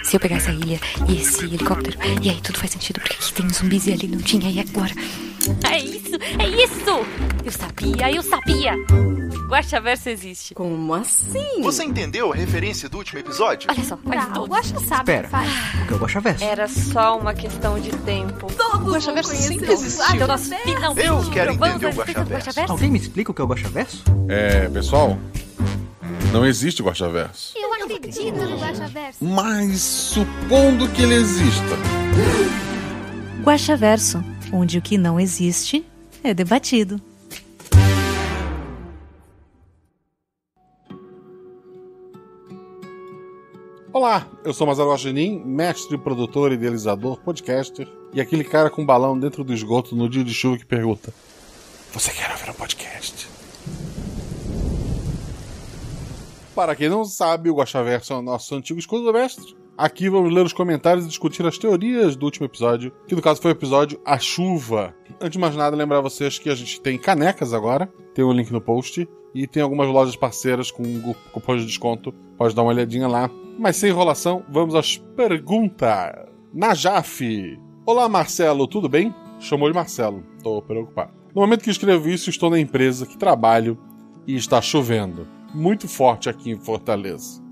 Se eu pegar essa ilha e esse helicóptero, e aí tudo faz sentido, porque aqui tem zumbis e ali não tinha, e agora? É isso! Eu sabia! Guaxaverso existe. Como assim? Você entendeu a referência do último episódio? Olha só, faz O Guaxa sabe o que faz. O que é o Guaxaverso? Era só uma questão de tempo. Todos O Guaxaverso vão sempre conhecer existiu. o Então nós finalmente Eu quero provamos entender o a existência do Guaxaverso. Alguém me explica o que é o Guaxaverso? Pessoal, não existe Guaxaverso. Eu acredito no Guaxaverso. Mas supondo que ele exista. Guaxaverso, onde o que não existe é debatido. Olá, eu sou Mazaro Guaxinim, mestre, produtor, idealizador, podcaster e aquele cara com balão dentro do esgoto no dia de chuva que pergunta: você quer ouvir um podcast? Para quem não sabe, o Guaxaverso é o nosso antigo escudo do mestre. Aqui vamos ler os comentários e discutir as teorias do último episódio, que no caso foi o episódio A Chuva. Antes de mais nada, lembrar vocês que a gente tem canecas agora, tem um link no post, e tem algumas lojas parceiras com cupom de desconto, pode dar uma olhadinha lá. Mas sem enrolação, vamos às perguntas. Najaf. Olá, Marcelo, tudo bem? Chamou de Marcelo, tô preocupado. No momento que escrevo isso, estou na empresa que trabalho e está chovendo. Muito forte aqui em Fortaleza.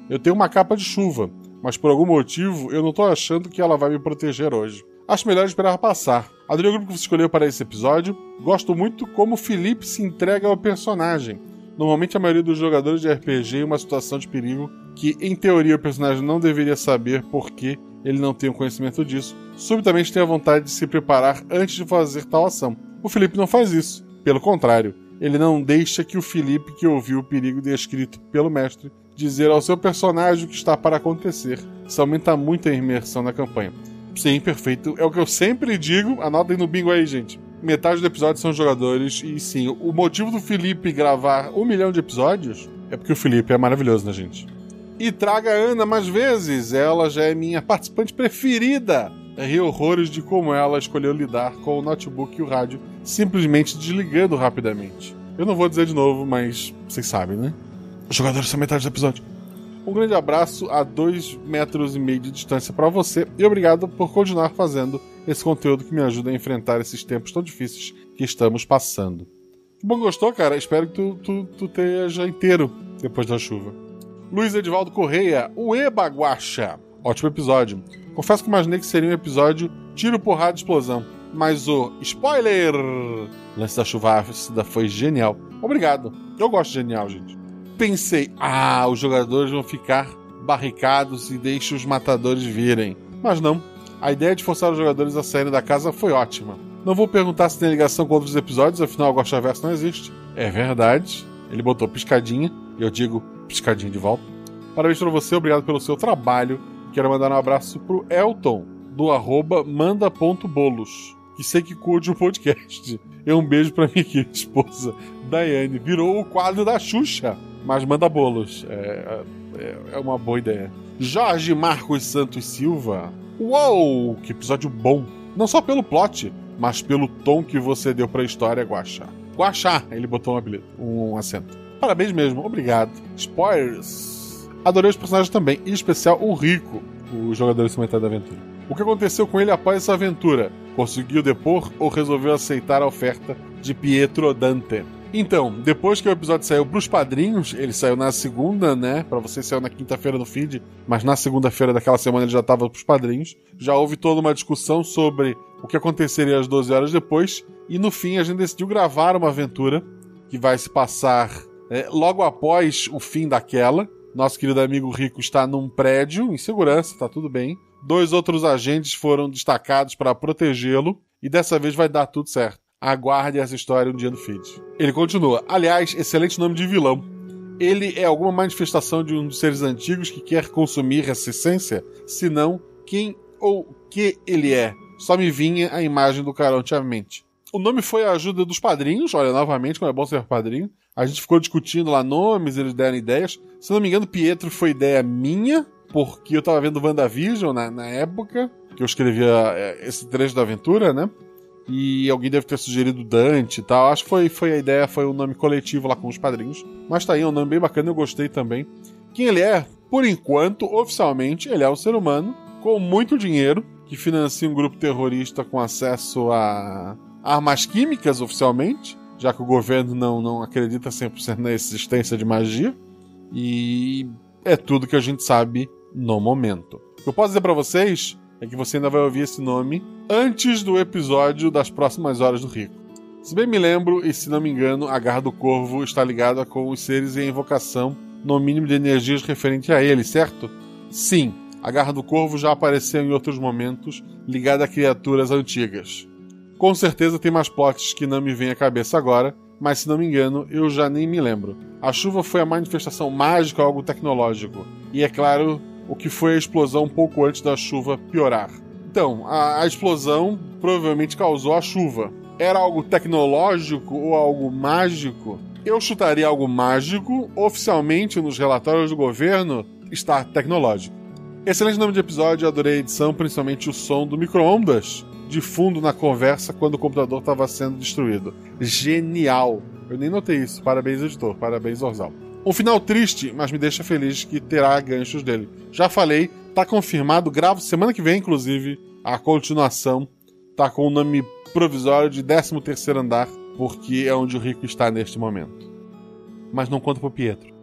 Eu tenho uma capa de chuva, mas por algum motivo eu não tô achando que ela vai me proteger hoje. Acho melhor esperar passar. Adorei o grupo que você escolheu para esse episódio. Gosto muito como o Felipe se entrega ao personagem. Normalmente a maioria dos jogadores de RPG em uma situação de perigo que, em teoria, o personagem não deveria saber porque ele não tem o conhecimento disso, subitamente tem a vontade de se preparar antes de fazer tal ação. O Felipe não faz isso. Pelo contrário, ele não deixa que o Felipe, que ouviu o perigo descrito pelo mestre, dizer ao seu personagem o que está para acontecer. Isso aumenta muito a imersão na campanha. Sim, perfeito. É o que eu sempre digo. Anotem no bingo aí, gente. Metade do episódio são jogadores e sim, o motivo do Felipe gravar 1 milhão de episódios é porque o Felipe é maravilhoso, né, gente? E traga a Ana mais vezes, ela já é minha participante preferida. Ri horrores de como ela escolheu lidar com o notebook e o rádio, simplesmente desligando rapidamente. Eu não vou dizer de novo, mas vocês sabem, né? Os jogadores são metade do episódio. Um grande abraço a 2,5 metros de distância para você e obrigado por continuar fazendo esse conteúdo que me ajuda a enfrentar esses tempos tão difíceis que estamos passando. Que bom que gostou, cara. Espero que tu esteja inteiro depois da chuva. Luiz Edivaldo Correia, o Ebaguacha. Ótimo episódio. Confesso que imaginei que seria um episódio tiro, porrada, explosão. Mas o spoiler lance da chuva ácida foi genial. Obrigado. Eu gosto de genial, gente. Pensei, os jogadores vão ficar barricados e deixem os matadores virem. Mas não. A ideia de forçar os jogadores a saírem da casa foi ótima. Não vou perguntar se tem ligação com outros episódios, afinal o Guaxaverso não existe. É verdade. Ele botou piscadinha, e eu digo piscadinha de volta. Parabéns pra você, obrigado pelo seu trabalho. Quero mandar um abraço pro Elton, do @manda.bolos, que sei que curte o podcast. E um beijo pra minha querida esposa, Daiane. Virou o quadro da Xuxa, mas manda bolos. É uma boa ideia. Jorge Marcos Santos Silva. Uou, que episódio bom. Não só pelo plot, mas pelo tom que você deu pra história, Guaxá. Guaxá, ele botou um acento. Parabéns mesmo, obrigado. Spoilers. Adorei os personagens também, em especial o Rico, o jogador de metade da aventura. O que aconteceu com ele após essa aventura? Conseguiu depor ou resolveu aceitar a oferta de Pietro Dante? Então, depois que o episódio saiu pros padrinhos, ele saiu na segunda, né? Pra vocês saiu na quinta-feira no feed, mas na segunda-feira daquela semana ele já tava pros padrinhos. Já houve toda uma discussão sobre o que aconteceria às 12 horas depois, e no fim a gente decidiu gravar uma aventura que vai se passar logo após o fim daquela. Nosso querido amigo Rico está num prédio, em segurança, tá tudo bem. 2 outros agentes foram destacados para protegê-lo, e dessa vez vai dar tudo certo. Aguarde essa história um dia no feed. Ele continua. Aliás, excelente nome de vilão. Ele é alguma manifestação de um dos seres antigos que quer consumir essa essência? Se não, quem ou que ele é? Só me vinha a imagem do Caronte à mente. O nome foi a ajuda dos padrinhos. Olha, novamente, como é bom ser padrinho. A gente ficou discutindo lá nomes, eles deram ideias. Se não me engano, Pietro foi ideia minha, porque eu tava vendo WandaVision na época, que eu escrevia esse trecho da aventura, né? E alguém deve ter sugerido Dante e tal. Acho que foi a ideia, foi um nome coletivo lá com os padrinhos. Mas tá aí, é um nome bem bacana, eu gostei também. Quem ele é? Por enquanto, oficialmente, ele é um ser humano com muito dinheiro, que financia um grupo terrorista com acesso a armas químicas, oficialmente, já que o governo não acredita 100% na existência de magia. E é tudo que a gente sabe no momento. O que eu posso dizer pra vocês é que você ainda vai ouvir esse nome antes do episódio das próximas Horas do Rico. Se bem me lembro, e se não me engano, a Garra do Corvo está ligada com os seres em invocação, no mínimo de energias referente a ele, certo? Sim, a Garra do Corvo já apareceu em outros momentos, ligada a criaturas antigas. Com certeza tem mais plots que não me vêm à cabeça agora, mas se não me engano, eu já nem me lembro. A chuva foi a manifestação mágica, algo tecnológico. E é claro, o que foi a explosão um pouco antes da chuva piorar. Então, a explosão provavelmente causou a chuva. Era algo tecnológico ou algo mágico? Eu chutaria algo mágico. Oficialmente, nos relatórios do governo, está tecnológico. Excelente nome de episódio, adorei a edição, principalmente o som do micro-ondas de fundo na conversa quando o computador estava sendo destruído. Genial! Eu nem notei isso. Parabéns, editor. Parabéns, Orzal. Um final triste, mas me deixa feliz que terá ganchos dele. Já falei, tá confirmado, gravo semana que vem, inclusive, a continuação. Tá com o nome provisório de 13º Andar, porque é onde o Rico está neste momento. Mas não conta pro Pietro.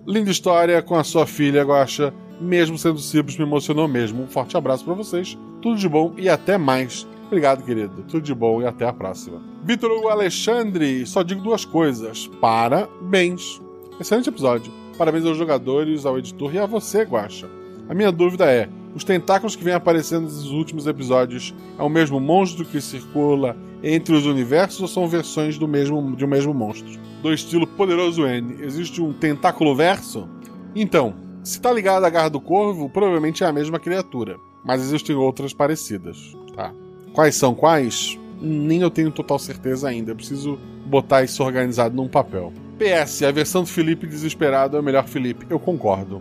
Linda história com a sua filha, Guaxa. Mesmo sendo simples, me emocionou mesmo. Um forte abraço pra vocês. Tudo de bom e até mais. Obrigado, querido. Tudo de bom e até a próxima. Vitor Hugo Alexandre, só digo duas coisas. Parabéns. Excelente episódio. Parabéns aos jogadores, ao editor e a você, Guaxa. A minha dúvida é, os tentáculos que vêm aparecendo nos últimos episódios é o mesmo monstro que circula entre os universos ou são versões de um mesmo monstro? Do estilo Poderoso N, existe um tentáculo verso? Então, se tá ligado à Garra do Corvo, provavelmente é a mesma criatura, mas existem outras parecidas, tá? Quais são quais? Nem eu tenho total certeza ainda, eu preciso botar isso organizado num papel. PS, a versão do Felipe desesperado é o melhor Felipe. Eu concordo.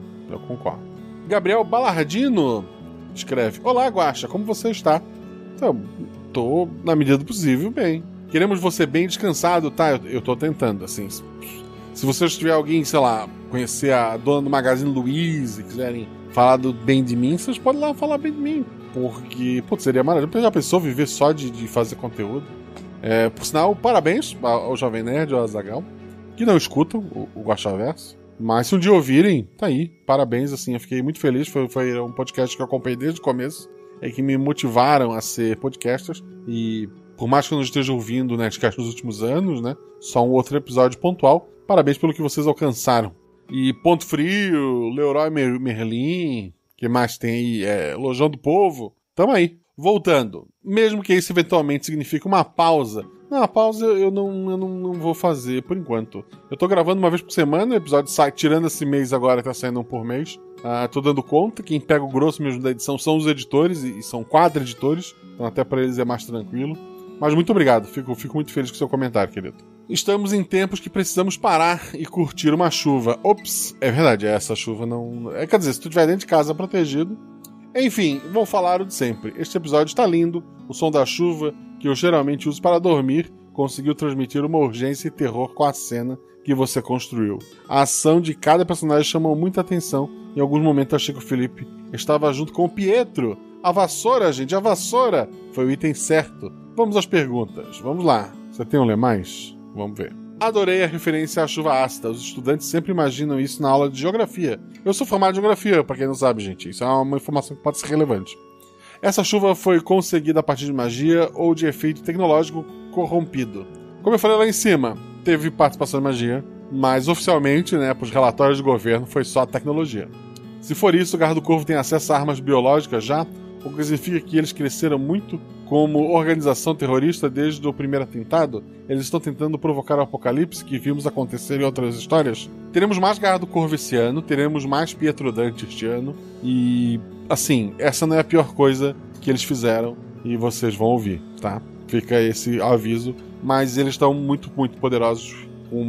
Gabriel Balardino escreve: Olá, Guaxa, como você está? Então, tô, na medida do possível, bem. Queremos você bem descansado, tá? Eu tô tentando, assim. Se você tiver alguém, sei lá, conhecer a dona do Magazine Luiza e quiserem falar bem de mim, vocês podem lá falar bem de mim. Porque, putz, seria maravilhoso. Já pensou viver só de fazer conteúdo? Por sinal, parabéns ao Jovem Nerd, ao Azaghal, que não escutam o Guaxaverso. Mas se um dia ouvirem, tá aí. Parabéns, assim, eu fiquei muito feliz. Foi um podcast que eu acompanhei desde o começo. Que me motivaram a ser podcasters. E por mais que eu não esteja ouvindo o Nerdcast nos últimos anos, né? Só um outro episódio pontual. Parabéns pelo que vocês alcançaram. E Ponto Frio, Leroy Merlin, que mais tem aí? Lojão do Povo. Tamo aí. Voltando. Mesmo que isso eventualmente signifique uma pausa. Não, a pausa eu não vou fazer por enquanto. Eu tô gravando uma vez por semana, o episódio sai, tirando esse mês agora, tá saindo um por mês. Tô dando conta, quem pega o grosso mesmo da edição são os editores, e são 4 editores, então até pra eles é mais tranquilo. Mas muito obrigado, fico muito feliz com o seu comentário, querido. Estamos em tempos que precisamos parar e curtir uma chuva. Ops, é verdade, essa chuva não... Quer dizer, se tu estiver dentro de casa protegido... Enfim, vou falar o de sempre. Este episódio está lindo, o som da chuva, que eu geralmente uso para dormir, conseguiu transmitir uma urgência e terror com a cena que você construiu. A ação de cada personagem chamou muita atenção. Em alguns momentos achei que o Felipe estava junto com o Pietro. A vassoura, gente, a vassoura! Foi o item certo. Vamos às perguntas. Vamos lá. Você tem um ler mais? Vamos ver. Adorei a referência à chuva ácida. Os estudantes sempre imaginam isso na aula de geografia. Eu sou formado em geografia, pra quem não sabe, gente. Isso é uma informação que pode ser relevante. Essa chuva foi conseguida a partir de magia ou de efeito tecnológico corrompido. Como eu falei lá em cima, teve participação de magia, mas oficialmente, né, pros relatórios do governo, foi só tecnologia. Se for isso, o Garra do Corvo tem acesso a armas biológicas já, o que significa que eles cresceram muito como organização terrorista desde o primeiro atentado. Eles estão tentando provocar o apocalipse que vimos acontecer em outras histórias. Teremos mais Garra do Corvo esse ano, teremos mais Pietro Dante este ano, e, assim, essa não é a pior coisa que eles fizeram, e vocês vão ouvir, tá? Fica esse aviso, mas eles estão muito, muito poderosos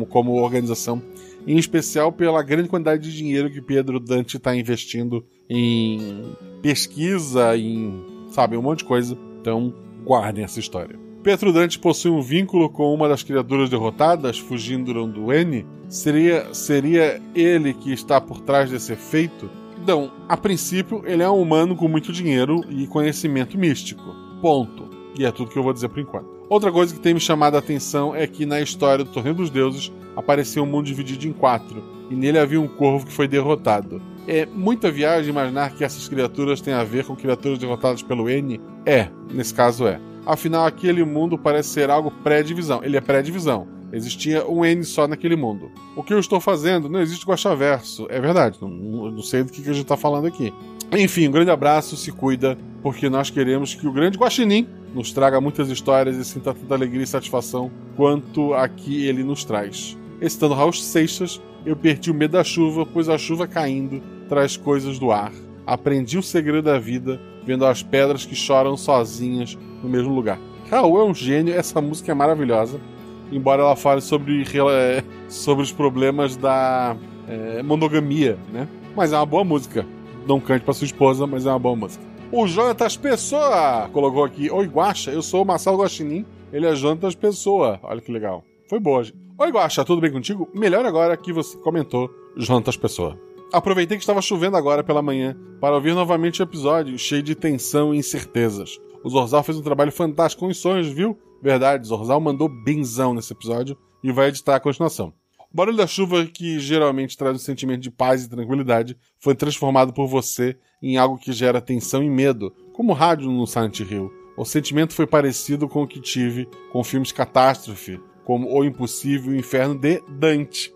como organização, em especial pela grande quantidade de dinheiro que Pietro Dante está investindo em pesquisa, em, sabe, um monte de coisa. Então, guardem essa história. Pietro Dante possui um vínculo com uma das criaturas derrotadas, fugindo do N? Seria ele que está por trás desse efeito? Então, a princípio, ele é um humano com muito dinheiro e conhecimento místico. Ponto. E é tudo que eu vou dizer por enquanto. Outra coisa que tem me chamado a atenção é que na história do Torneio dos Deuses apareceu um mundo dividido em 4, e nele havia um corvo que foi derrotado. É muita viagem imaginar que essas criaturas têm a ver com criaturas derrotadas pelo N? Nesse caso é. Afinal, aquele mundo parece ser algo pré-divisão. Ele é pré-divisão. Existia um N só naquele mundo. O que eu estou fazendo? Não existe Guaxaverso. É verdade, não sei do que a gente está falando aqui. Enfim, um grande abraço, se cuida, porque nós queremos que o grande Guaxinim nos traga muitas histórias e sinta tanta alegria e satisfação quanto a que ele nos traz. Citando Raul Seixas, eu perdi o medo da chuva, pois a chuva caindo traz coisas do ar. Aprendi o segredo da vida, vendo as pedras que choram sozinhas no mesmo lugar. Raul é um gênio, essa música é maravilhosa, embora ela fale sobre os problemas da monogamia, né? Mas é uma boa música. Não cante pra sua esposa, mas é uma boa música. O Jonatas Pessoa colocou aqui: Oi, Guaxa, eu sou o Marcelo Guaxinim, ele é Jonatas Pessoa. Olha que legal. Foi boa, gente. Oi, Guaxa, tudo bem contigo? Melhor agora que você comentou Jonatas Pessoa. Aproveitei que estava chovendo agora pela manhã para ouvir novamente o episódio, cheio de tensão e incertezas. O Zorzal fez um trabalho fantástico com os sonhos, viu? Verdade, Zorzal mandou benzão nesse episódio e vai editar a continuação. O barulho da chuva, que geralmente traz um sentimento de paz e tranquilidade, foi transformado por você em algo que gera tensão e medo, como o rádio no Silent Hill. O sentimento foi parecido com o que tive com filmes catástrofe, como O Impossível e o Inferno de Dante.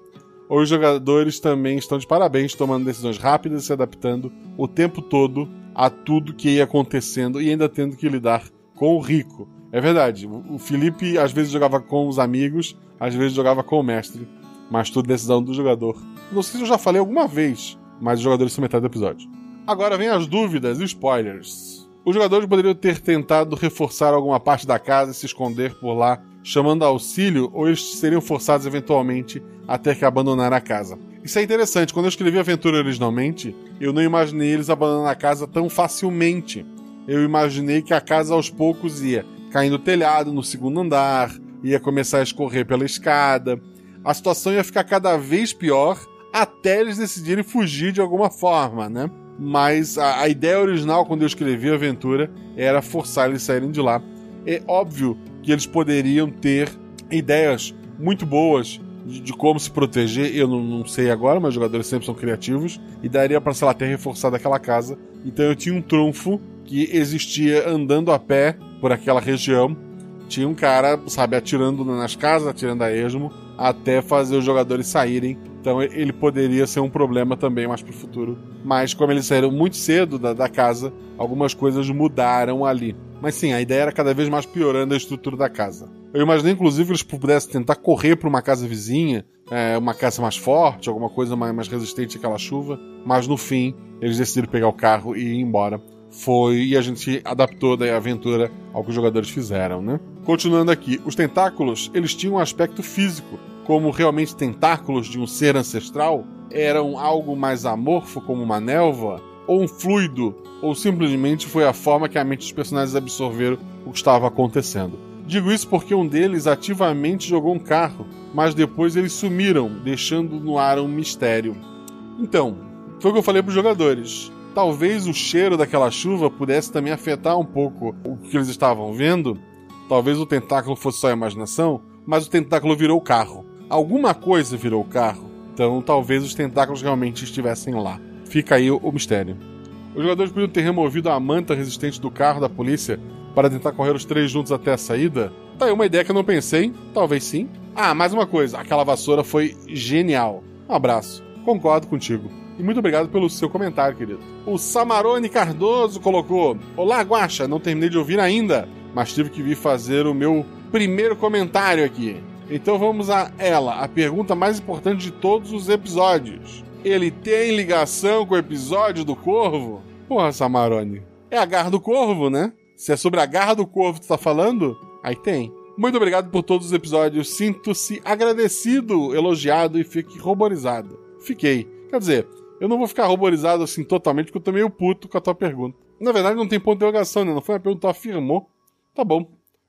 Os jogadores também estão de parabéns, tomando decisões rápidas e se adaptando o tempo todo a tudo que ia acontecendo e ainda tendo que lidar com o Rico. É verdade, o Felipe às vezes jogava com os amigos, às vezes jogava com o mestre, mas tudo decisão do jogador. Não sei se eu já falei alguma vez, mas os jogadores são metade do episódio. Agora vem as dúvidas e spoilers. Os jogadores poderiam ter tentado reforçar alguma parte da casa e se esconder por lá, chamando auxílio, ou eles seriam forçados eventualmente a ter que abandonar a casa. Isso é interessante, quando eu escrevi a aventura originalmente, eu não imaginei eles abandonando a casa tão facilmente. Eu imaginei que a casa aos poucos ia caindo o telhado no segundo andar, ia começar a escorrer pela escada. A situação ia ficar cada vez pior até eles decidirem fugir de alguma forma, né? Mas a ideia original, quando eu escrevi a aventura, era forçar eles a saírem de lá. É óbvio que eles poderiam ter ideias muito boas de como se proteger. Eu não sei agora, mas os jogadores sempre são criativos. E daria pra, sei lá, ter reforçado aquela casa. Então eu tinha um trunfo que existia andando a pé por aquela região. Tinha um cara, sabe, atirando nas casas, atirando a esmo, até fazer os jogadores saírem. Então ele poderia ser um problema também mais pro futuro. Mas como eles saíram muito cedo da casa, algumas coisas mudaram ali. Mas sim, a ideia era cada vez mais piorando a estrutura da casa. Eu imaginei, inclusive, que eles pudessem tentar correr para uma casa vizinha, uma casa mais forte, alguma coisa mais resistente àquela chuva. Mas no fim, eles decidiram pegar o carro e ir embora. E a gente adaptou daí a aventura ao que os jogadores fizeram, né? Continuando aqui, os tentáculos, eles tinham um aspecto físico, como realmente tentáculos de um ser ancestral, eram algo mais amorfo, como uma névoa, ou um fluido, ou simplesmente foi a forma que a mente dos personagens absorveram o que estava acontecendo. Digo isso porque um deles ativamente jogou um carro, mas depois eles sumiram, deixando no ar um mistério. Então, foi o que eu falei para os jogadores. Talvez o cheiro daquela chuva pudesse também afetar um pouco o que eles estavam vendo. Talvez o tentáculo fosse só a imaginação, mas o tentáculo virou o carro. Alguma coisa virou o carro, então talvez os tentáculos realmente estivessem lá. Fica aí o mistério. Os jogadores podiam ter removido a manta resistente do carro da polícia para tentar correr os 3 juntos até a saída? Tá aí uma ideia que eu não pensei, talvez sim. Ah, mais uma coisa, aquela vassoura foi genial. Um abraço, concordo contigo. E muito obrigado pelo seu comentário, querido. O Samarone Cardoso colocou: Olá, Guaxa, não terminei de ouvir ainda, mas tive que vir fazer o meu primeiro comentário aqui. Então vamos a ela, a pergunta mais importante de todos os episódios. Ele tem ligação com o episódio do Corvo? Porra, Samarone. É a garra do Corvo, né? Se é sobre a garra do Corvo que tu tá falando, aí tem. Muito obrigado por todos os episódios. Sinto-se agradecido, elogiado e fique ruborizado. Fiquei. Quer dizer, eu não vou ficar ruborizado assim totalmente porque eu tô meio puto com a tua pergunta. Na verdade não tem ponto de interrogação, né? Não foi uma pergunta que tu afirmou. Tá bom.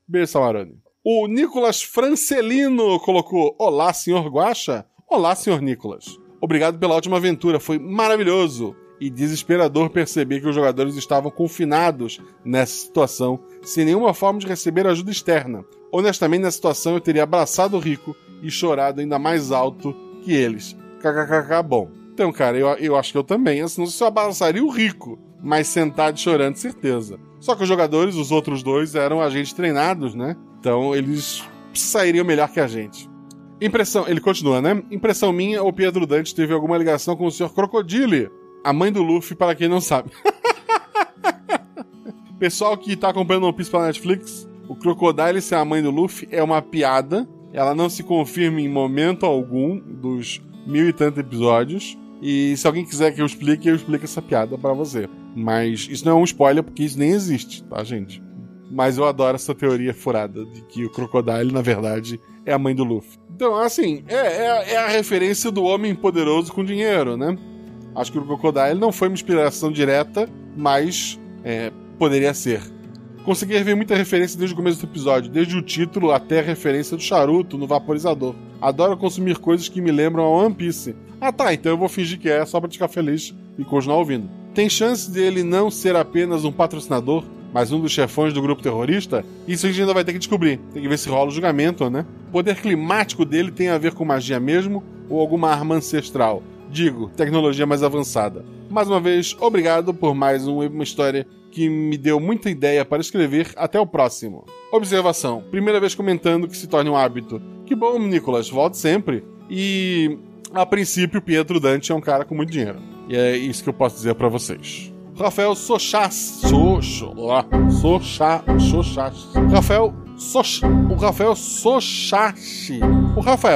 Beijo, Samarone. O Nicolas Francelino colocou: olá, senhor Guaxa. Olá, senhor Nicolas. Obrigado pela última aventura, foi maravilhoso e desesperador perceber que os jogadores estavam confinados nessa situação, sem nenhuma forma de receber ajuda externa. Honestamente, nessa situação eu teria abraçado o Rico e chorado ainda mais alto que eles. KKKK, bom. Então, cara, eu acho que eu também. Assim, não sei se eu abraçaria o Rico, mas sentado e chorando, certeza. Só que os jogadores, os outros dois, eram agentes treinados, né? Então eles sairiam melhor que a gente. Impressão, ele continua, né? Impressão minha, o Pietro Dante teve alguma ligação com o Sr. Crocodile, a mãe do Luffy, para quem não sabe. Pessoal que tá acompanhando One Piece pela Netflix, o Crocodile ser a mãe do Luffy é uma piada. Ela não se confirma em momento algum dos 1000 e tantos episódios. E se alguém quiser que eu explique essa piada pra você. Mas isso não é um spoiler, porque isso nem existe, tá, gente? Mas eu adoro essa teoria furada de que o Crocodile, na verdade, é a mãe do Luffy. Então, assim, é a referência do homem poderoso com dinheiro, né? Acho que o Crocodile não foi uma inspiração direta, mas poderia ser. Consegui ver muita referência desde o começo do episódio, desde o título até a referência do charuto no vaporizador. Adoro consumir coisas que me lembram a One Piece. Ah tá, então eu vou fingir que é só pra te ficar feliz e continuar ouvindo. Tem chance dele não ser apenas um patrocinador, mas um dos chefões do grupo terrorista? Isso a gente ainda vai ter que descobrir. Tem que ver se rola o julgamento, né? O poder climático dele tem a ver com magia mesmo ou alguma arma ancestral? Digo, tecnologia mais avançada. Mais uma vez, obrigado por mais uma história que me deu muita ideia para escrever. Até o próximo. Observação. Primeira vez comentando que se torne um hábito. Que bom, Nicolas. Volte sempre. E, a princípio, Pietro Dante é um cara com muito dinheiro. E é isso que eu posso dizer para vocês. Rafael Sochachi.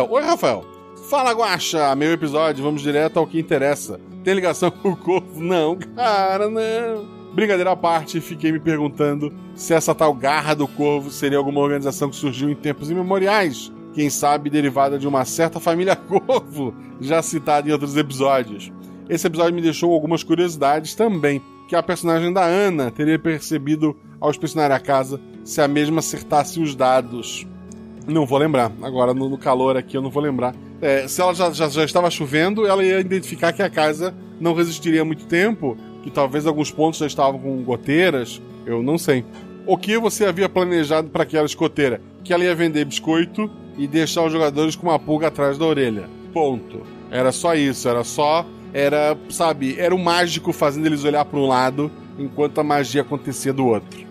Oi, Rafael. Fala, Guaxa. Meu episódio, vamos direto ao que interessa. Tem ligação com o Corvo? Não, cara, não. Brincadeira à parte, fiquei me perguntando se essa tal Garra do Corvo seria alguma organização que surgiu em tempos imemoriais. Quem sabe derivada de uma certa família Corvo, já citada em outros episódios. Esse episódio me deixou algumas curiosidades também, que a personagem da Ana teria percebido ao inspecionar a casa se a mesma acertasse os dados. Não vou lembrar. Agora, no calor aqui, eu não vou lembrar. Se ela já estava chovendo, ela ia identificar que a casa não resistiria muito tempo, que talvez alguns pontos já estavam com goteiras, eu não sei. O que você havia planejado para aquela escoteira? Que ela ia vender biscoito e deixar os jogadores com uma pulga atrás da orelha. Ponto. Era só isso, era o mágico fazendo eles olhar para um lado enquanto a magia acontecia do outro.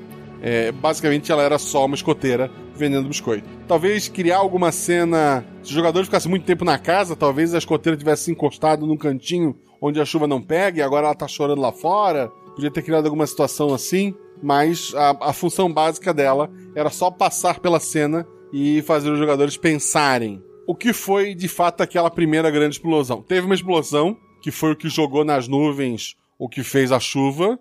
Basicamente, ela era só uma escoteira vendendo biscoito. Talvez criar alguma cena... Se os jogadores ficassem muito tempo na casa, talvez a escoteira tivesse encostado num cantinho onde a chuva não pega e agora ela tá chorando lá fora. Podia ter criado alguma situação assim, mas a função básica dela era só passar pela cena e fazer os jogadores pensarem. O que foi, de fato, aquela primeira grande explosão? Teve uma explosão, que foi o que jogou nas nuvens o que fez a chuva,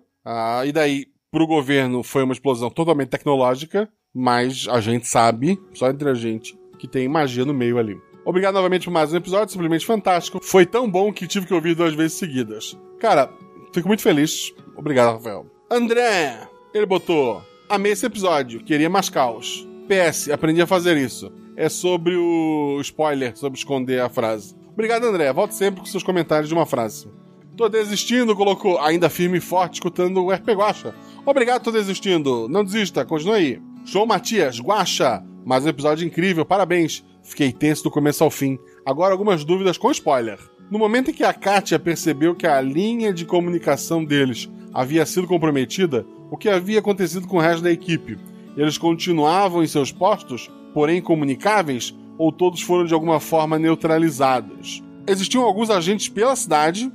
e daí, pro governo, foi uma explosão totalmente tecnológica, mas a gente sabe, só entre a gente, que tem magia no meio ali. Obrigado novamente por mais um episódio, simplesmente fantástico. Foi tão bom que tive que ouvir 2 vezes seguidas. Cara, fico muito feliz. Obrigado, Rafael. André, ele botou: amei esse episódio, queria mais caos. PS, aprendi a fazer isso. É sobre o spoiler, sobre esconder a frase. Obrigado, André. Volte sempre com seus comentários de uma frase. Tô desistindo, colocou, ainda firme e forte, escutando o RP Guaxa. Obrigado, tô desistindo. Não desista, continue aí. João Matias, Guaxa, mais um episódio incrível, parabéns. Fiquei tenso do começo ao fim. Agora algumas dúvidas com spoiler. No momento em que a Kátia percebeu que a linha de comunicação deles havia sido comprometida, o que havia acontecido com o resto da equipe? Eles continuavam em seus postos, porém incomunicáveis, ou todos foram de alguma forma neutralizados? Existiam alguns agentes pela cidade.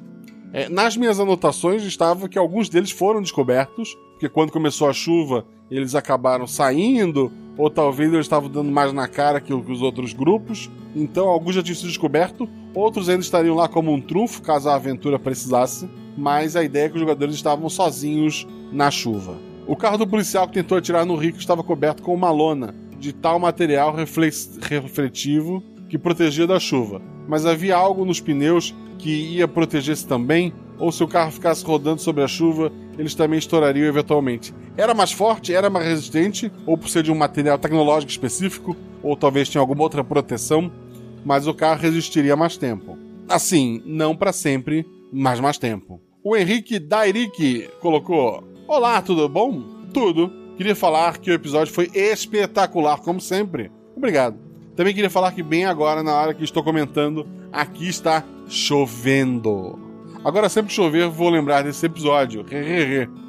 Nas minhas anotações estava que alguns deles foram descobertos, porque quando começou a chuva eles acabaram saindo, ou talvez eles estavam dando mais na cara que os outros grupos. Então alguns já tinham sido descobertos, outros ainda estariam lá como um trunfo, caso a aventura precisasse, mas a ideia é que os jogadores estavam sozinhos na chuva. O carro do policial que tentou atirar no Rico estava coberto com uma lona de tal material refletivo que protegia da chuva, mas havia algo nos pneus que ia proteger-se também, ou se o carro ficasse rodando sobre a chuva, eles também estourariam eventualmente. Era mais forte, era mais resistente, ou por ser de um material tecnológico específico, ou talvez tinha alguma outra proteção, mas o carro resistiria mais tempo. Assim, não para sempre, mas mais tempo. O Henrique Dairique colocou: olá, tudo bom? Tudo. Queria falar que o episódio foi espetacular, como sempre. Obrigado. Também queria falar que bem agora, na hora que estou comentando, aqui está chovendo. Agora, sempre que chover, vou lembrar desse episódio.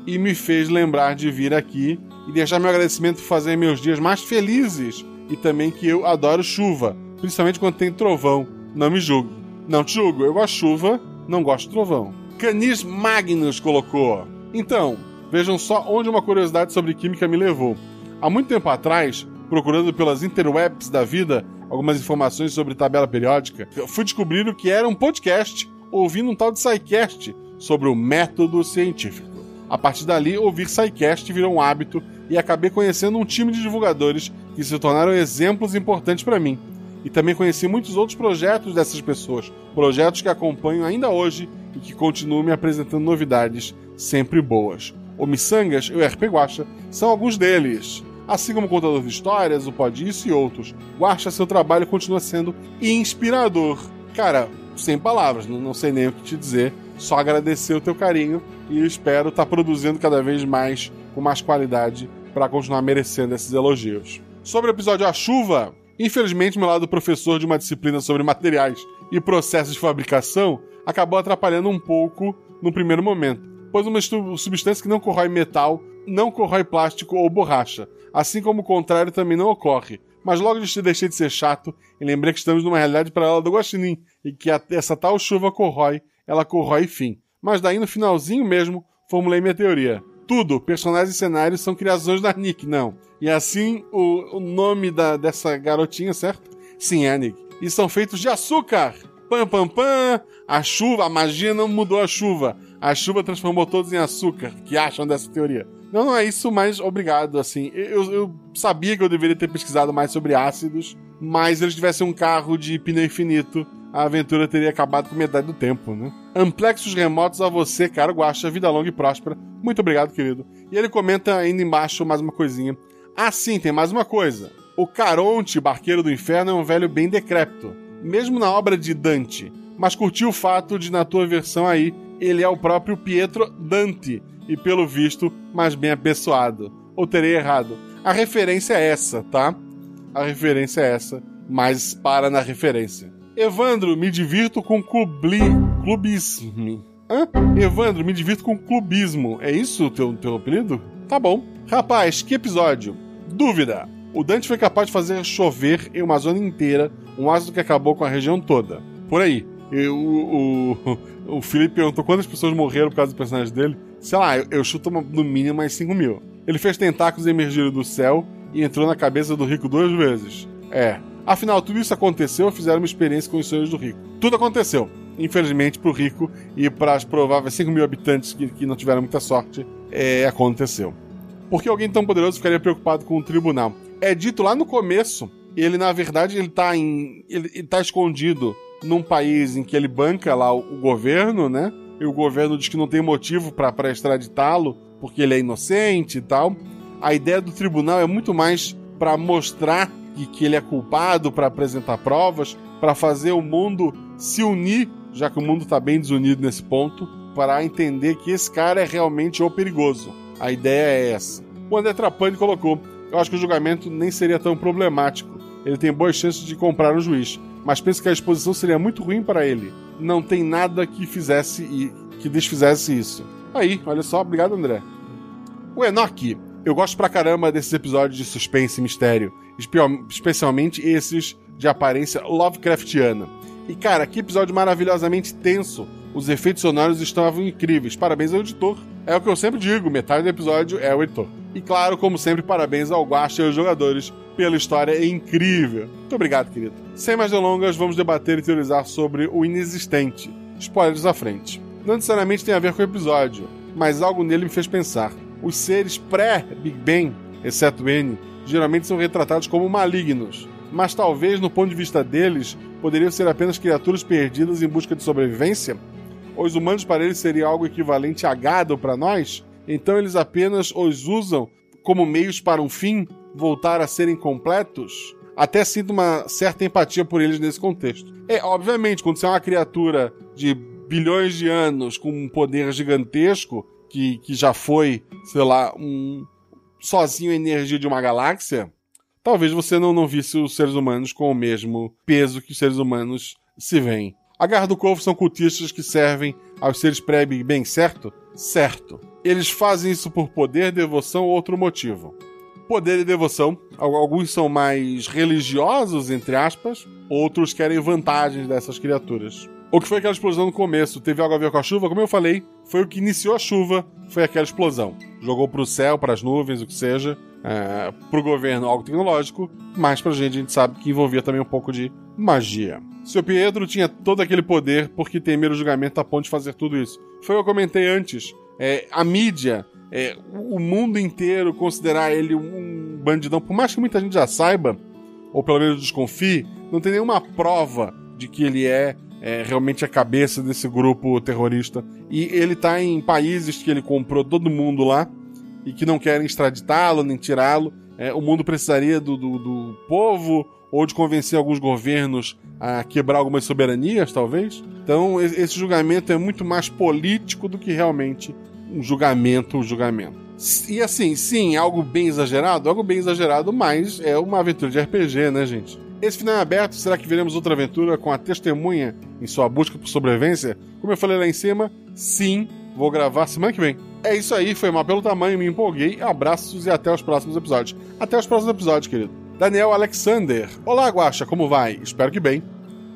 E me fez lembrar de vir aqui e deixar meu agradecimento por fazer meus dias mais felizes. E também que eu adoro chuva, principalmente quando tem trovão. Não me julgue. Não te julgo, eu gosto de chuva, não gosto de trovão. Canis Magnus colocou: então, vejam só onde uma curiosidade sobre química me levou. Há muito tempo atrás, procurando pelas interwebs da vida algumas informações sobre tabela periódica, eu fui descobrir o que era um podcast, ouvindo um tal de SciCast sobre o método científico. A partir dali, ouvir SciCast virou um hábito e acabei conhecendo um time de divulgadores que se tornaram exemplos importantes para mim. E também conheci muitos outros projetos dessas pessoas, projetos que acompanho ainda hoje e que continuam me apresentando novidades sempre boas. O Missangas e o RP Guaxa são alguns deles. Assim como o Contador de Histórias, o Pode Isso e outros. Guaxa, seu trabalho continua sendo inspirador. Cara, sem palavras, não sei nem o que te dizer, só agradecer o teu carinho e eu espero estar produzindo cada vez mais, com mais qualidade, para continuar merecendo esses elogios. Sobre o episódio A Chuva, infelizmente meu lado professor de uma disciplina sobre materiais e processos de fabricação acabou atrapalhando um pouco no primeiro momento, pois uma substância que não corrói metal não corrói plástico ou borracha, assim como o contrário também não ocorre. Mas logo deixei de ser chato e lembrei que estamos numa realidade paralela do Guaxinim e que essa tal chuva corrói, ela corrói fim. Mas daí no finalzinho mesmo, formulei minha teoria. Tudo, personagens e cenários são criações da Nick, não. E assim, o nome dessa garotinha, certo? Sim, é a Nick. E são feitos de açúcar. Pam, pam, pam. A chuva, a magia não mudou a chuva. A chuva transformou todos em açúcar. Que acham dessa teoria? Não é isso, mas obrigado, assim. Eu sabia que eu deveria ter pesquisado mais sobre ácidos, mas se eles tivessem um carro de pneu infinito, a aventura teria acabado com metade do tempo, né? Amplexos remotos a você, cara Guaxa, vida longa e próspera. Muito obrigado, querido. E ele comenta ainda embaixo mais uma coisinha. Ah, sim, tem mais uma coisa. O Caronte, barqueiro do inferno, é um velho bem decrépito, mesmo na obra de Dante, mas curti o fato de, na tua versão aí, ele é o próprio Pietro Dante, e pelo visto, mais bem apessoado. Ou terei errado. A referência é essa, tá? A referência é essa, mas para na referência. Evandro, me divirto com clubismo. Hã? Evandro, me divirto com clubismo. É isso o teu apelido? Tá bom. Rapaz, que episódio. Dúvida. O Dante foi capaz de fazer chover em uma zona inteira, um ácido que acabou com a região toda. Por aí. O Felipe perguntou quantas pessoas morreram por causa do personagem dele. Sei lá, eu chuto no mínimo mais 5 mil. Ele fez tentáculos emergirem do céu e entrou na cabeça do Rico 2 vezes. Afinal, tudo isso aconteceu, fizeram uma experiência com os sonhos do Rico. Tudo aconteceu. Infelizmente, pro Rico e para as prováveis 5 mil habitantes que não tiveram muita sorte, aconteceu. Por que alguém tão poderoso ficaria preocupado com o tribunal? É dito lá no começo, ele na verdade ele tá escondido num país em que ele banca lá o governo, né? E o governo diz que não tem motivo para extraditá-lo, porque ele é inocente e tal. A ideia do tribunal é muito mais para mostrar que ele é culpado, para apresentar provas, para fazer o mundo se unir, já que o mundo está bem desunido nesse ponto, para entender que esse cara é realmente o perigoso. A ideia é essa. O André Trapani colocou: eu acho que o julgamento nem seria tão problemático. Ele tem boas chances de comprar um juiz, mas penso que a exposição seria muito ruim para ele. Não tem nada que desfizesse isso. Aí, olha só, obrigado, André. O Enoch: eu gosto pra caramba desses episódios de suspense e mistério, especialmente esses de aparência Lovecraftiana. E cara, que episódio maravilhosamente tenso. Os efeitos sonoros estavam incríveis. Parabéns ao editor. É o que eu sempre digo, metade do episódio é o editor. E claro, como sempre, parabéns ao Guaxa e aos jogadores pela história incrível. Muito obrigado, querido. Sem mais delongas, vamos debater e teorizar sobre o inexistente. Spoilers à frente. Não necessariamente tem a ver com o episódio, mas algo nele me fez pensar. Os seres pré-Big Bang, exceto N, geralmente são retratados como malignos, mas talvez, no ponto de vista deles, poderiam ser apenas criaturas perdidas em busca de sobrevivência? Ou os humanos para eles seriam algo equivalente a gado para nós? Então eles apenas os usam como meios para um fim, voltar a serem completos? Até sinto uma certa empatia por eles nesse contexto. Obviamente, quando você é uma criatura de bilhões de anos com um poder gigantesco, que já foi, sei lá, sozinho a energia de uma galáxia, talvez você não visse os seres humanos com o mesmo peso que os seres humanos se veem. A Garra do Corvo são cultistas que servem aos seres pré-Big Bang, certo? Certo. Eles fazem isso por poder, devoção ou outro motivo. Poder e devoção. Alguns são mais religiosos, entre aspas, outros querem vantagens dessas criaturas. O que foi aquela explosão no começo? Teve algo a ver com a chuva? Como eu falei, foi o que iniciou a chuva, foi aquela explosão. Jogou pro céu, pras nuvens, o que seja, pro governo algo tecnológico, mas pra gente, a gente sabe que envolvia também um pouco de magia. Seu Pietro tinha todo aquele poder porque temer o julgamento a ponto de fazer tudo isso. Foi o que eu comentei antes. A mídia, o mundo inteiro considerar ele um bandidão, por mais que muita gente já saiba, ou pelo menos desconfie, não tem nenhuma prova de que ele é realmente a cabeça desse grupo terrorista. E ele tá em países que ele comprou todo mundo lá e que não querem extraditá-lo nem tirá-lo. O mundo precisaria do povo ou de convencer alguns governos a quebrar algumas soberanias, talvez. Então esse julgamento é muito mais político do que realmente um julgamento. E assim, sim, algo bem exagerado, mas é uma aventura de RPG, né, gente? Esse final é aberto, será que veremos outra aventura com a testemunha em sua busca por sobrevivência? Como eu falei lá em cima, sim, vou gravar semana que vem. É isso aí, foi mal pelo tamanho, me empolguei, abraços e até os próximos episódios. Até os próximos episódios, querido. Daniel Alexander. Olá, Guaxa, como vai? Espero que bem.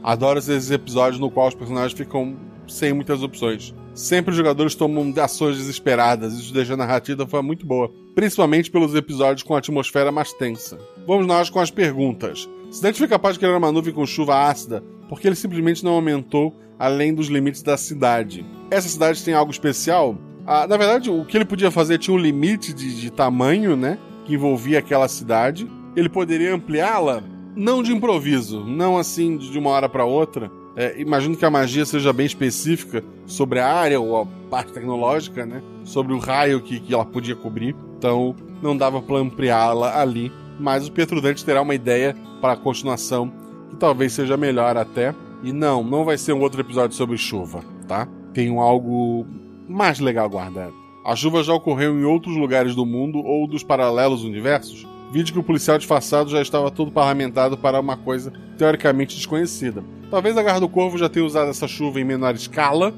Adoro esses episódios no qual os personagens ficam sem muitas opções. Sempre os jogadores tomam ações desesperadas, isso deixa a narrativa foi muito boa. Principalmente pelos episódios com a atmosfera mais tensa. Vamos nós com as perguntas. Se Dante foi capaz de criar uma nuvem com chuva ácida, por que ele simplesmente não aumentou além dos limites da cidade? Essa cidade tem algo especial? Na verdade, o que ele podia fazer tinha um limite de tamanho, né? Que envolvia aquela cidade. Ele poderia ampliá-la, não de improviso, não assim de uma hora para outra. Imagino que a magia seja bem específica sobre a área ou a parte tecnológica, né? Sobre o raio que ela podia cobrir. Então, não dava para ampliá-la ali. Mas o Pietro Dante terá uma ideia para a continuação que talvez seja melhor até. E não vai ser um outro episódio sobre chuva, tá? Tem algo mais legal guardado. A chuva já ocorreu em outros lugares do mundo ou dos paralelos universos. Vídeo que o policial disfarçado já estava todo parlamentado para uma coisa teoricamente desconhecida. Talvez a Garra do Corvo já tenha usado essa chuva em menor escala,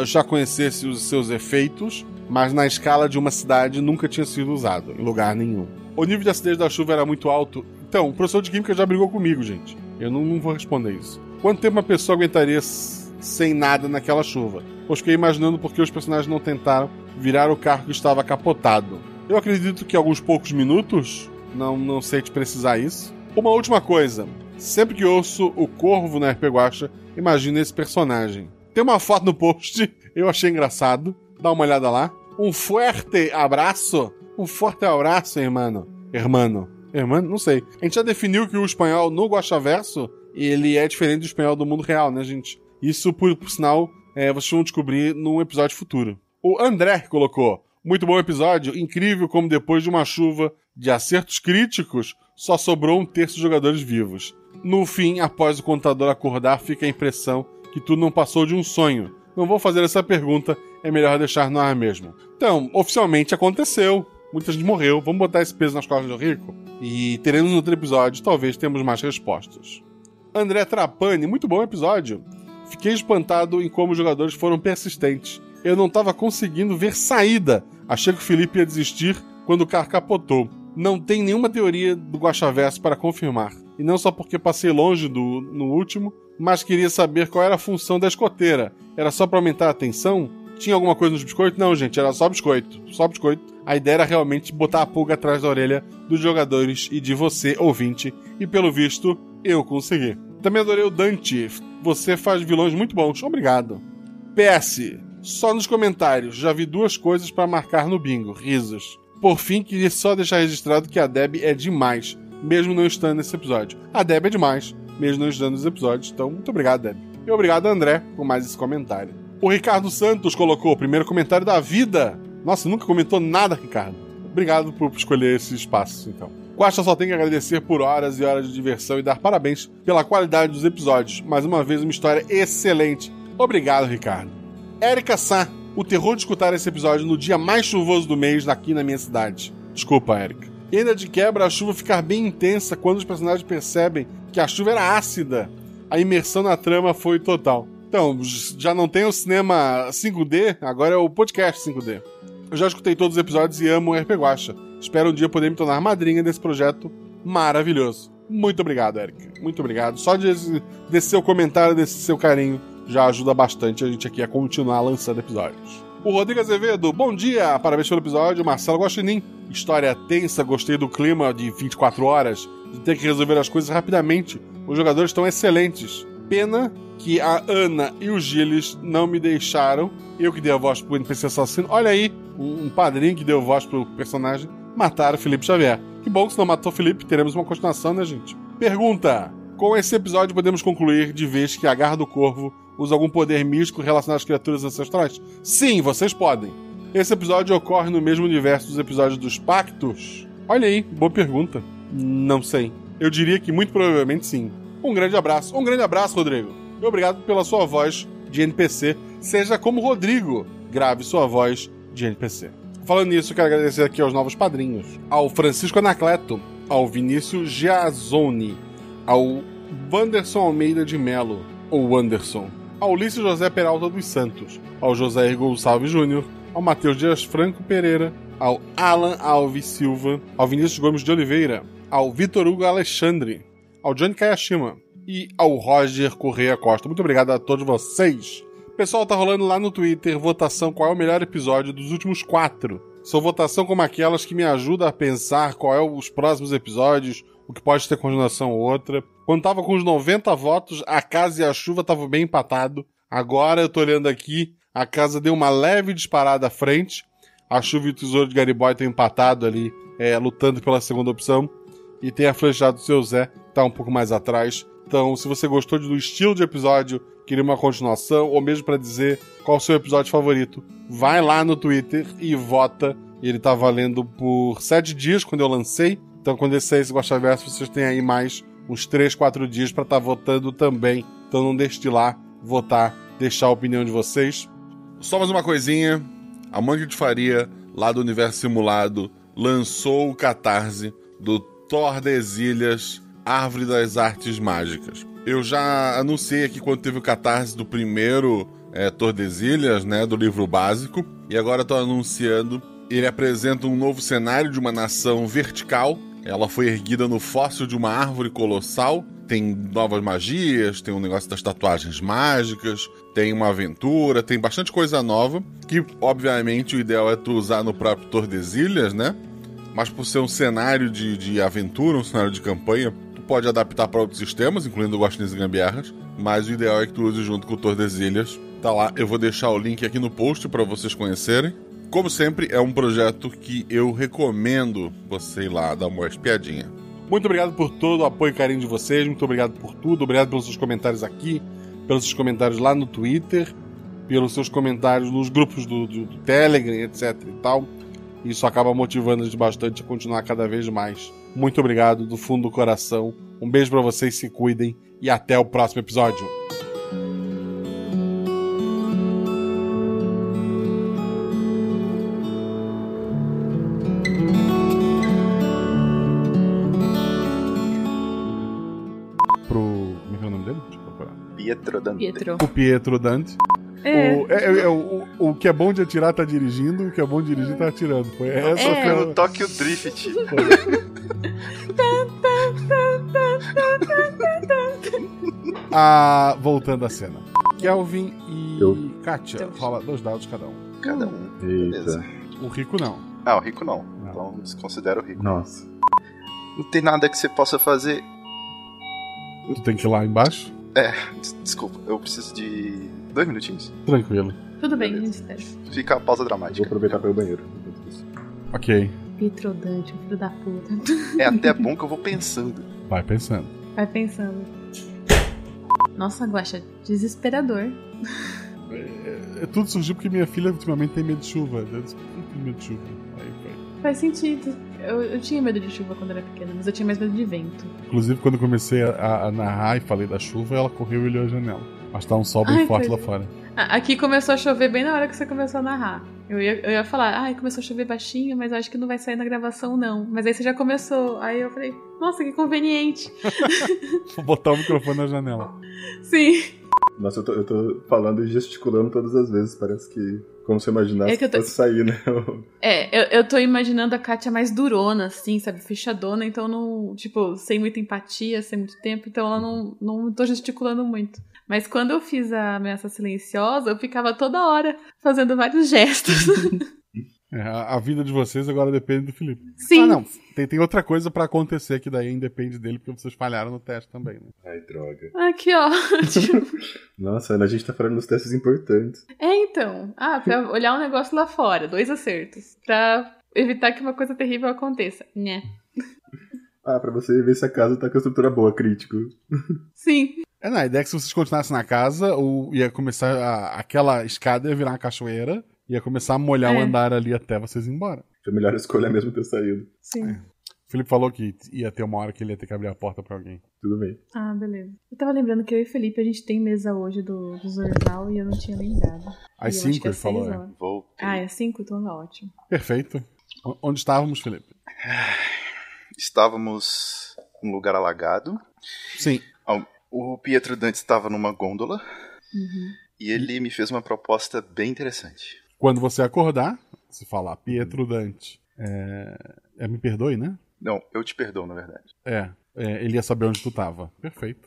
já conhecesse os seus efeitos, mas na escala de uma cidade nunca tinha sido usado, em lugar nenhum. O nível de acidez da chuva era muito alto. Então, o professor de Química já brigou comigo, gente. Eu não vou responder isso. Quanto tempo uma pessoa aguentaria sem nada naquela chuva? Pois fiquei imaginando por que os personagens não tentaram virar o carro que estava capotado. Eu acredito que alguns poucos minutos, não sei te precisar isso. Uma última coisa. Sempre que ouço o Corvo na RP Guaxa, imagino esse personagem. Tem uma foto no post, eu achei engraçado. Dá uma olhada lá. Um forte abraço. Um forte abraço, irmão. Hermano, não sei. A gente já definiu que o espanhol no Guaxaverso, ele é diferente do espanhol do mundo real, né, gente? Isso, por sinal, vocês vão descobrir num episódio futuro. O André colocou: muito bom episódio, incrível como depois de uma chuva de acertos críticos, só sobrou 1/3 dos jogadores vivos. No fim, após o contador acordar, fica a impressão que tudo não passou de um sonho. Não vou fazer essa pergunta, é melhor deixar no ar mesmo. Então, oficialmente aconteceu. Muita gente morreu, vamos botar esse peso nas costas do Rico? E teremos no outro episódio, talvez temos mais respostas. André Trapani, muito bom episódio. Fiquei espantado em como os jogadores foram persistentes. Eu não estava conseguindo ver saída. Achei que o Felipe ia desistir quando o carro capotou. Não tem nenhuma teoria do Guaxaverso para confirmar. E não só porque passei longe no último, mas queria saber qual era a função da escoteira. Era só para aumentar a tensão? Tinha alguma coisa nos biscoitos? Não, gente, era só biscoito. Só biscoito. A ideia era realmente botar a pulga atrás da orelha dos jogadores e de você, ouvinte. E pelo visto, eu consegui. Também adorei o Dante. Você faz vilões muito bons. Obrigado. PS. Só nos comentários. Já vi 2 coisas para marcar no bingo. Risos. Por fim, queria só deixar registrado que a Deb é demais, mesmo não estando nesse episódio. A Deb é demais, mesmo não estando nos episódios. Então, muito obrigado, Deb. E obrigado, André, por mais esse comentário. O Ricardo Santos colocou o primeiro comentário da vida Nossa, nunca comentou nada, Ricardo. Obrigado por escolher esse espaço, então. Guaxa só tem que agradecer por horas e horas de diversão e dar parabéns pela qualidade dos episódios. Mais uma vez, uma história excelente. Obrigado, Ricardo. Érica Sá, o terror de escutar esse episódio no dia mais chuvoso do mês aqui na minha cidade. Desculpa, Érica. E ainda de quebra, a chuva ficar bem intensa quando os personagens percebem que a chuva era ácida. A imersão na trama foi total. Então, já não tem o cinema 5D, agora é o podcast 5D. Eu já escutei todos os episódios e amo o RP Guaxa. Espero um dia poder me tornar madrinha desse projeto maravilhoso. Muito obrigado, Érica. Muito obrigado. Só desse seu comentário, desse seu carinho, já ajuda bastante a gente aqui a continuar lançando episódios. O Rodrigo Azevedo, bom dia, parabéns pelo episódio. Marcelo Guaxinim, história tensa, gostei do clima de 24 horas, de ter que resolver as coisas rapidamente. Os jogadores estão excelentes. Pena que a Ana e o Gilles não me deixaram, eu que dei a voz pro NPC assassino, olha aí, um padrinho que deu voz pro personagem, mataram o Felipe Xavier. Que bom que se não matou o Felipe, teremos uma continuação, né, gente? Pergunta: com esse episódio podemos concluir de vez que a Garra do Corvo usa algum poder místico relacionado às criaturas ancestrais? Sim, vocês podem. Esse episódio ocorre no mesmo universo dos episódios dos Pactos? Olha aí, boa pergunta. Não sei. Eu diria que muito provavelmente sim. Um grande abraço, Rodrigo. E obrigado pela sua voz de NPC. Seja como Rodrigo, grave sua voz de NPC. Falando nisso, quero agradecer aqui aos novos padrinhos. Ao Francisco Anacleto, ao Vinícius Giazzoni, ao Wanderson Almeida de Melo, ou Wanderson, ao Ulisses José Peralta dos Santos, ao José Gonçalves Júnior, ao Matheus Dias Franco Pereira, ao Alan Alves Silva, ao Vinícius Gomes de Oliveira, ao Vitor Hugo Alexandre, ao Johnny Kayashima e ao Roger Correia Costa. Muito obrigado a todos vocês. Pessoal, tá rolando lá no Twitter votação qual é o melhor episódio dos últimos 4. São votação como aquelas que me ajudam a pensar qual é os próximos episódios, o que pode ter continuação ou outra. Quando tava com os 90 votos, a Casa e a Chuva estavam bem empatado. Agora eu tô olhando aqui, a Casa deu uma leve disparada à frente. A Chuva e o Tesouro de Gariboy estão empatados ali, lutando pela segunda opção. E tem a Flechada do Seu Zé, tá um pouco mais atrás. Então, se você gostou do estilo de episódio, queria uma continuação, ou mesmo pra dizer qual o seu episódio favorito, vai lá no Twitter e vota. Ele tá valendo por 7 dias quando eu lancei. Então, quando esse sair esse Guaxaverso, vocês têm aí mais uns 3, 4 dias pra estar votando também. Então não deixe de ir lá, votar, deixar a opinião de vocês. Só mais uma coisinha. A Mangue de Faria, lá do Universo Simulado, lançou o Catarse do Tordesilhas, Árvore das Artes Mágicas. Eu já anunciei aqui quando teve o Catarse do primeiro Tordesilhas, né, do livro básico, e agora estou anunciando. Ele apresenta um novo cenário de uma nação vertical. Ela foi erguida no fóssil de uma árvore colossal. Tem novas magias, tem um negócio das tatuagens mágicas, tem uma aventura, tem bastante coisa nova, que obviamente o ideal é tu usar no próprio Tordesilhas, né? Mas por ser um cenário de aventura, um cenário de campanha, tu pode adaptar para outros sistemas, incluindo o Guaxinins e Gambiarras, mas o ideal é que tu use junto com o Tordesilhas. Tá lá, eu vou deixar o link aqui no post para vocês conhecerem. Como sempre, é um projeto que eu recomendo você ir lá dar uma espiadinha. Muito obrigado por todo o apoio e carinho de vocês, muito obrigado por tudo, obrigado pelos seus comentários aqui, pelos seus comentários lá no Twitter, pelos seus comentários nos grupos do Telegram, etc e tal. Isso acaba motivando a gente bastante a continuar cada vez mais. Muito obrigado do fundo do coração, um beijo pra vocês, se cuidem e até o próximo episódio. Pietro Dante. O Pietro Dante. O que é bom de atirar tá dirigindo, o que é bom de dirigir tá atirando. Foi essa que o Tokyo Drift. Voltando à cena. Kelvin e Kátia. Rola 2 dados cada um. Cada um. Beleza. O rico não. O rico não. Então desconsidera o rico. Nossa. Não tem nada que você possa fazer. Tu tem que ir lá embaixo? Desculpa, eu preciso de 2 minutinhos. Tranquilo. Tudo bem, a gente espera. Fica a pausa dramática. Vou aproveitar para ir ao banheiro. Ok. Pietro Dante, filho da puta. É até bom que eu vou pensando. Vai pensando. Vai pensando. Nossa, Guaxa, desesperador. Tudo surgiu porque minha filha ultimamente tem medo de chuva. Eu disse, por que tem medo de chuva? Aí foi. Faz sentido. Eu tinha medo de chuva quando era pequena, mas eu tinha mais medo de vento. Inclusive, quando eu comecei a narrar e falei da chuva, ela correu e olhou a janela. Mas tá um sol bem forte lá fora. Aqui começou a chover bem na hora que você começou a narrar. Eu ia falar, começou a chover baixinho, mas eu acho que não vai sair na gravação, não. Mas aí você já começou. Aí eu falei, nossa, que conveniente. Vou botar o microfone na janela. Sim. Nossa, eu tô falando e gesticulando todas as vezes. Parece que, como se eu imaginasse que fosse sair, né? Eu tô imaginando a Kátia mais durona, assim, sabe? Fechadona, então não, tipo, sem muita empatia, sem muito tempo, então ela não tô gesticulando muito. Mas quando eu fiz a ameaça silenciosa, eu ficava toda hora fazendo vários gestos. A vida de vocês agora depende do Felipe. Sim. Não. Tem outra coisa pra acontecer que daí independe dele, porque vocês falharam no teste também, né? Ai, droga. Que ótimo. Nossa, a gente tá falando dos testes importantes. Então. Pra olhar um negócio lá fora. 2 acertos. Pra evitar que uma coisa terrível aconteça. Né. Pra você ver se a casa tá com a estrutura boa, crítico. Sim. A ideia é que se vocês continuassem na casa, ia começar aquela escada ia virar uma cachoeira, ia começar a molhar o andar ali até vocês ir embora. Foi a melhor escolha mesmo ter saído. Sim. O Felipe falou que ia ter uma hora que ele ia ter que abrir a porta pra alguém. Tudo bem. Beleza. Eu tava lembrando que eu e o Felipe, a gente tem mesa hoje do Zorzal e eu não tinha lembrado. Às 5 ele falou, né? Voltei. É 5? Então tá ótimo. Perfeito. Onde estávamos, Felipe? Estávamos num lugar alagado. Sim. O Pietro Dante estava numa gôndola. E ele me fez uma proposta bem interessante. Quando você acordar, se falar Pietro Dante, me perdoe, né? Não, eu te perdoo, na verdade. Ele ia saber onde tu tava. Perfeito.